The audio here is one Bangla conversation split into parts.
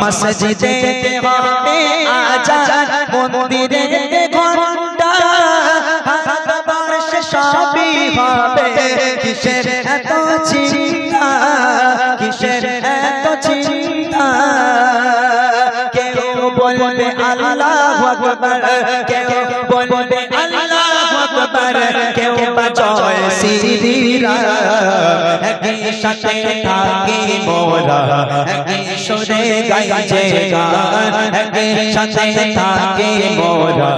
মসজিদে হবে আজান মন্দিরে ঘন্টা ভারতবর্ষে সবই হবে কিসের এত চিন্তা কিসের এত চিন্তা কেউ বলবে আল্লাহু আকবার কেউ বলবে আল্লাহু আকবার কেউ বাজায় শ্রীরাম একই সাথে থাকি মোরা একই সুরে গাই যে গান একই সাথে থাকি মোরা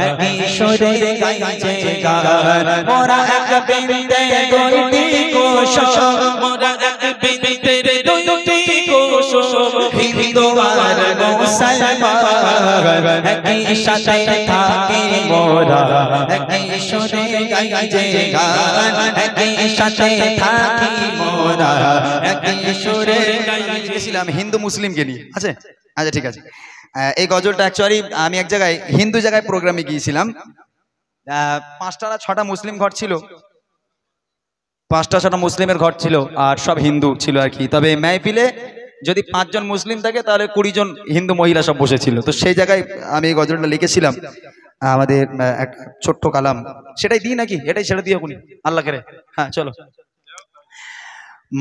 একই সুরে গাই যে গান মোরা এক বিন্দে দুইটি কোষ মোরা এক বিন্দে দুইটি কোষ হিন্দু আর মুসলমান একই সাথে থাকি মোরা একই সুরে গাই যে গান একই সাথে থাকি মোরা একই সুরে গাই গেছিলাম হিন্দু মুসলিমকে নিয়ে আছে আচ্ছা ঠিক আছে এই গজলটা অ্যাকচুয়ালি আমি এক জায়গায় হিন্দু জায়গায় প্রোগ্রামে গিয়েছিলাম 5টা না 6টা মুসলিম ঘর ছিল 5টা 6টা মুসলিমের ঘর ছিল আর সব হিন্দু ছিল আর কি তবে মেহফিলে যদি 5 জন মুসলিম থাকে তাহলে 20 জন হিন্দু মহিলা সব বসেছিল তো সেই জায়গায় আমি এই গজলটা লিখেছিলাম আমাদের এক ছোট্ট কালাম সেটাই দিই নাকি এটাই ছেড়ে দিও কোনি আল্লাহ করে হ্যাঁ চলো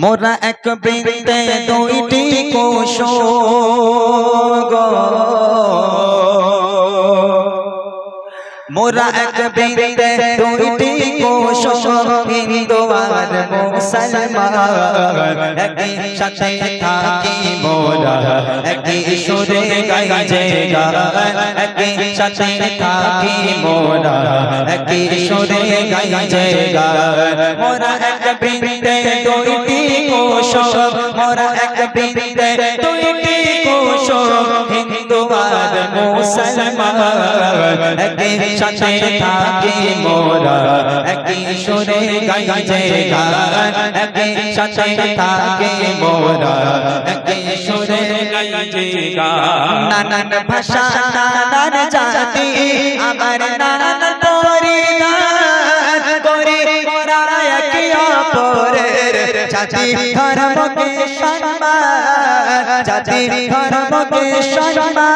মোরা এক বৃন্দে দুইটি কোষ গো মোরা এক বৃন্দে দুইটি কোষ হিন্দু আর মুসলমান একই সাথে থাকি মোরা একই সুরে গাই যে গান একই সাথে থাকি মোরা একই সুরে গাই যে গান মোরা এক বৃন্দে দুইটি কোষ মোরা এক বৃন্দে দুইটি কোষ হিন্দু আর মুসলমান একই সাথে থাকি মোরা একই সুরে গাই যে গান একই সাথে থাকি মোরা একই সুরে গাই যে গান নানান ভাষা নানান জাতি আমার নানান পরিধান করে মোরা একে অপরের জাতি ধর্মকে সম্মান জাতি ধর্মকে সম্মান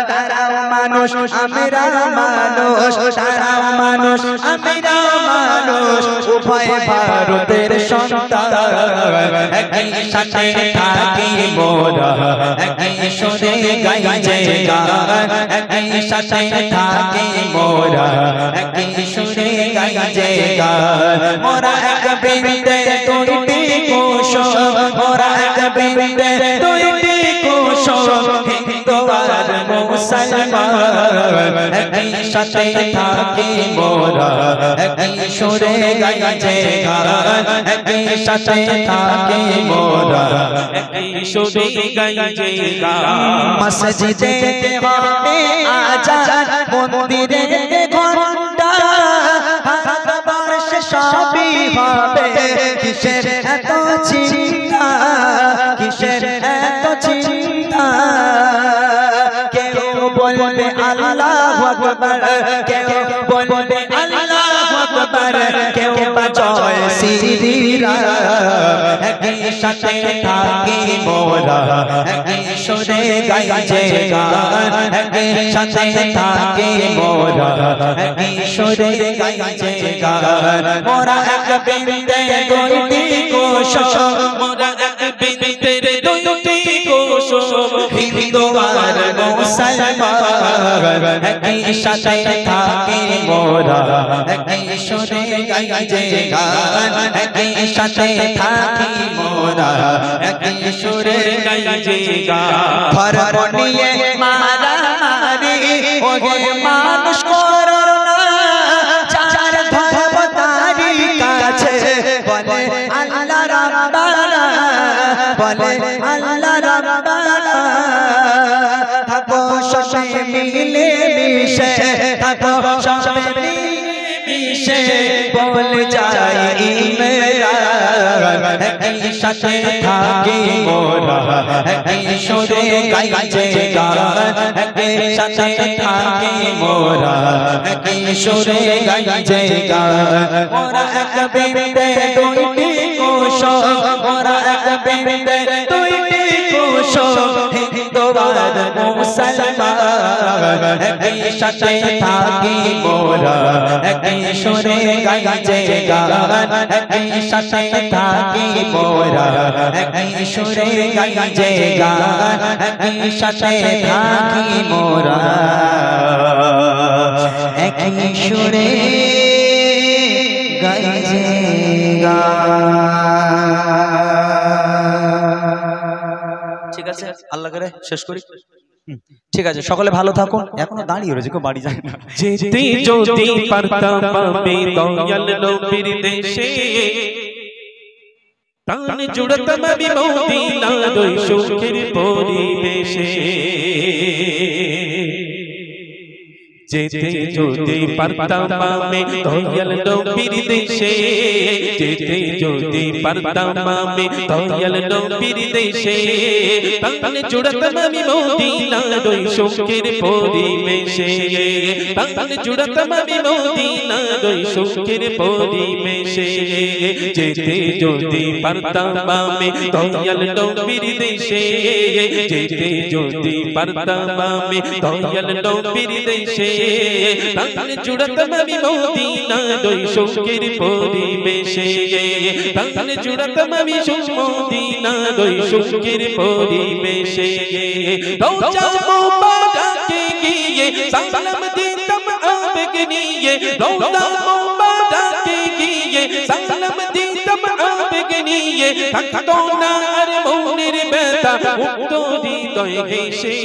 তারাও মানুষ আমরাও মানুষ তারাও মানুষ আমরাও মানুষ উভয় ভারতের সন্তান একই সাথে থাকি মোরা একই সুরে গাই যে গান একই সাথে থাকি মোরা একই সুরে গাই যে গান মোরা এক বৃন্দে দুইটি কোষ মোরা এক বৃন্দে দুইটি কোষ হিন্দু আর মুসলমান একই সাথে থাকি মোরা একই সুরে গাই যে গান একই সাথে থাকি মোরা একই সুরে গাই যে গান মসজিদে হবে আজান মন্দিরে ঘন্টা ভারতবর্ষে সবই হবে কিসের এত চিন্তা কিসের এত চিন্তা কেউ বলবে আল্লাহু আকবার কেউ বলবে আল্লাহু আকবার কেউ বাজায় শ্রীরাম একই সাথে থাকি মোরা একই সুরে গাই যে গান একই সাথে থাকি মোরা একই সুরে গাই যে গান মোরা এক বৃন্দে দুইটি কোষ মোরা এক বৃন্দে দুইটি কোষ হিন্দু আর মুসলমান একই সাথে থাকি মোরা একই সুরে গাই যে গান একই সাথে থাকি মোরা একই সুরে গাই যে গান ধর্ম নিয়ে মারামারি ওহে মানুষ করো না যার ধর্ম তারি কাছে বলে আল্লাহ রাব্বানা বলে আল্লাহ রাব্বানা থাকো সবে মিলে মিশে থাকো সবে মিলে মিশে বলে যায় ইমরান একই সাথে থাকি মোরা একই সুরে গাই যে গান একই সাথে থাকি মোরা একই সুরে গাই যে গান মোরা এক বৃন্দে দুইটি কোষ মোরা এক বৃন্দে দুইটি কোষ আর মুসলমান একই সাথে থাকি মোরা একই সুরে গাই যে গান একই সাথে থাকি মোরা একই সুরে গাই যে গান একই সাথে থাকি মোরা একই সুরে গাই যে ঠিক আছে আল্লাহ করে শেষ করি ঠিক আছে সকলে ভালো থাকুন এখনো দাঁড়িয়ে রয়েছে কেউ বাড়ি যায় না যেতে যদি পারতাম আমি দয়াল নবীর দেশে তান জুড়তাম আমি মদিনার ওই সুখের পরিবেশে যেতে যদি পারতাম আমি দয়াল নবীর দেশে যেতে যদি পারতাম আমি দয়াল নবীর দেশে তান জুড়তাম আমি মদিনার ওই সুখের পরিবেশে তান জুড়তাম আমি মদিনার ওই সুখের পরিবেশে যেতে যদি পারতাম আমি দয়াল নবীর দেশে যেতে যদি পারতাম আমি দয়াল নবীর দেশে তান জুড়তাম আমি মদিনার ওই সুখের পরিবেশে তান জুড়তাম আমি মদিনার ওই সুখের পরিবেশে রওজা মুবারকে গিয়ে সালাম দিতাম আবেগ নিয়ে রওজা মুবারকে গিয়ে সালাম দিতাম আবেগ নিয়ে থাকতো না আর মনের ব্যথা উঠতো হৃদয় ঘেঁষে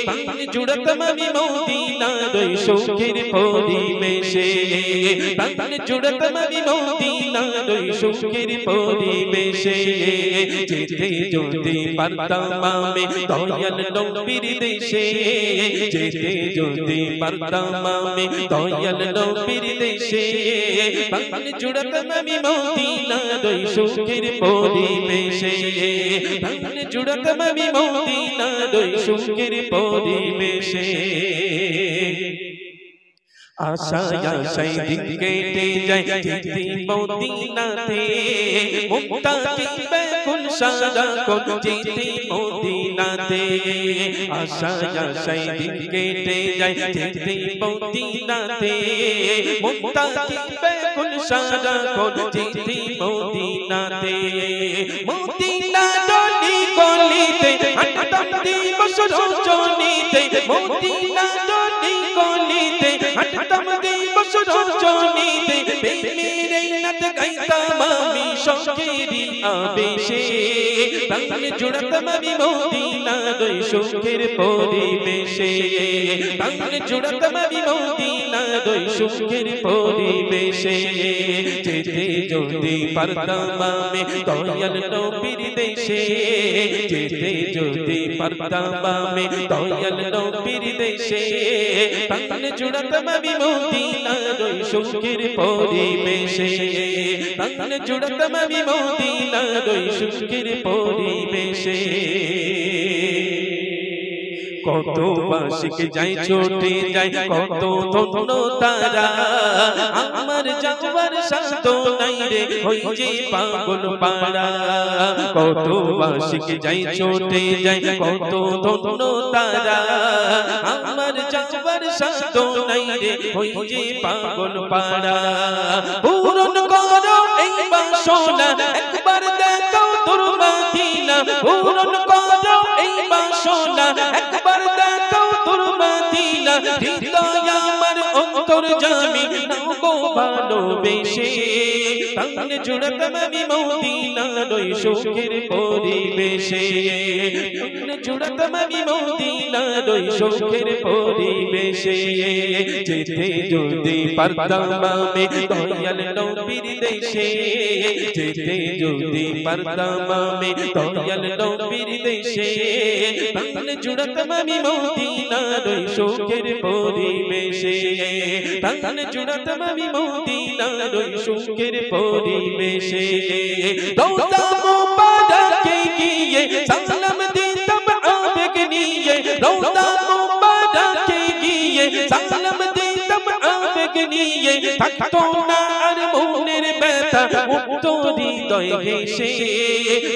তান জুড়তাম আমি মদিনার ওই সুখের পরিবেশে তান জুড়তাম আমি মদিনার ওই সুখের পরিবেশে যেতে যদি পারতাম আমি দয়াল নবীর দেশে যেতে যদি পারতাম আমি দয়াল নবীর দেশে তান জুড়তাম আমি মদিনার ওই সুখের পরিবেশে তান জুড়তাম আমি মদিনার ওই সুখের পরিবেশে আশায় আশায় দিন কেটে যায় যেতে মদিনাতে মুক্তাকি বেকুল সারা কোন যেতে মদিনাতে আশায় আশায় দিন কেটে যায় যেতে মদিনাতে মুক্তাকি বেকুল সারা কোন যেতে মদিনাতে মদিনা ডলি গলিতে হাঁটতাম দিবস রজনীতে মদিনা ডলি গলিতে হাঁটতাম দিবস রজনীতে প্রেমের এই নাত গাইতাম আমি শখেরি আবেশে তান জুড়তাম আমি মদিনার ওই সুখের পরিবেশে তান জুড়তাম আমি মদিনার ওই সুখের পরিবেশে যেতে যদি পারতাম আমি দয়াল নবীর দেশে যেতে যদি পারতাম আমি দয়াল নবীর দেশে তান জুড়তাম আমি মদিনার ওই সুখের পরিবেশে তান জুড়তাম আমি মদিনার ওই সুখের পরিবেশে কত বাসিক যাই ছোটে যাই কত ধন্য তারা আমার যাওয়ার সাধ্য নাই রে হই যে পাগল পাড়া কত বাসিক যাই ছোটে যাই কত ধন্য তারা আমার যাওয়ার সাধ্য নাই রে হই যে পাগল পাড়া পূরণ করো এই বাসনা একবার দেখো তোর মদিনা পূরণ করো এই বাসনা একবার দেখো তোর মদিনা হৃদয় আমার অন্তর জামি নাও গো ভালোবেসে তান জুড়তাম আমি মদিনার ওই সুখের পরিবেশে তান জুড়তাম আমি মদিনার ওই সুখের পরিবেশে যেতে যদি পারতাম আমি দয়াল নবীর দেশে যেতে যদি পারতাম আমি দয়াল নবীর দেশে তান জুড়তাম আমি মদিনার ওই সুখের পরিবেশে তান জুড়তাম আমি মদিনার ওই সুখের পরিবেশে রওজা মুবারকে গিয়ে সালাম দিতাম আবেগ নিয়ে রওজা মুবারকে গিয়ে সালাম দিতাম আবেগ নিয়ে থাকতো না আর মনের ব্যথা উঠতো হৃদয় ঘেঁষে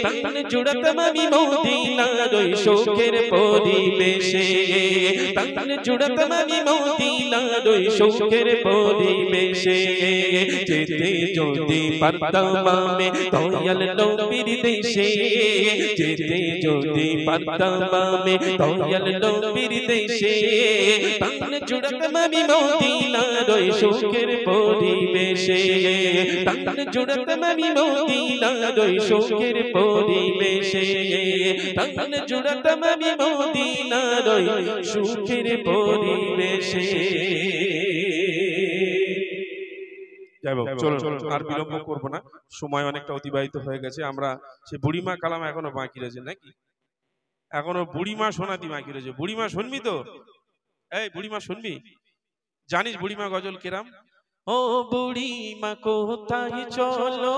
প্রাণ জুড়াতাম আমি মদিনার ওই শোকের পরিবেশে প্রাণ জুড়াতাম আমি মদিনার ওই শোকের পরিবেশে যেতে যদি পারতাম আমি দয়াল নবীর দেশে যেতে যদি পারতাম আমি দয়াল নবীর দেশে প্রাণ জুড়াতাম আমি মদিনার ওই শোকের পরিবেশে প্রাণ জুড়াতাম আমি মদিনার ওই শোকের পরিবেশে প্রাণ জুড়াতাম আমি মদিনার ওই সুখের পরিবেশে। চলো আর বিলম্ব করবো না, সময় অনেকটা অতিবাহিত হয়ে গেছে। আমরা সে বুড়িমা কালাম এখনো বাকি রয়েছে নাকি, এখনো বুড়িমা শোনাতি বাকি রয়েছে। বুড়িমা শুনবি তো? এই বুড়িমা শুনবি? জানিস বুড়িমা গজল কিরাম? ও বুড়িমা কোথায় চলো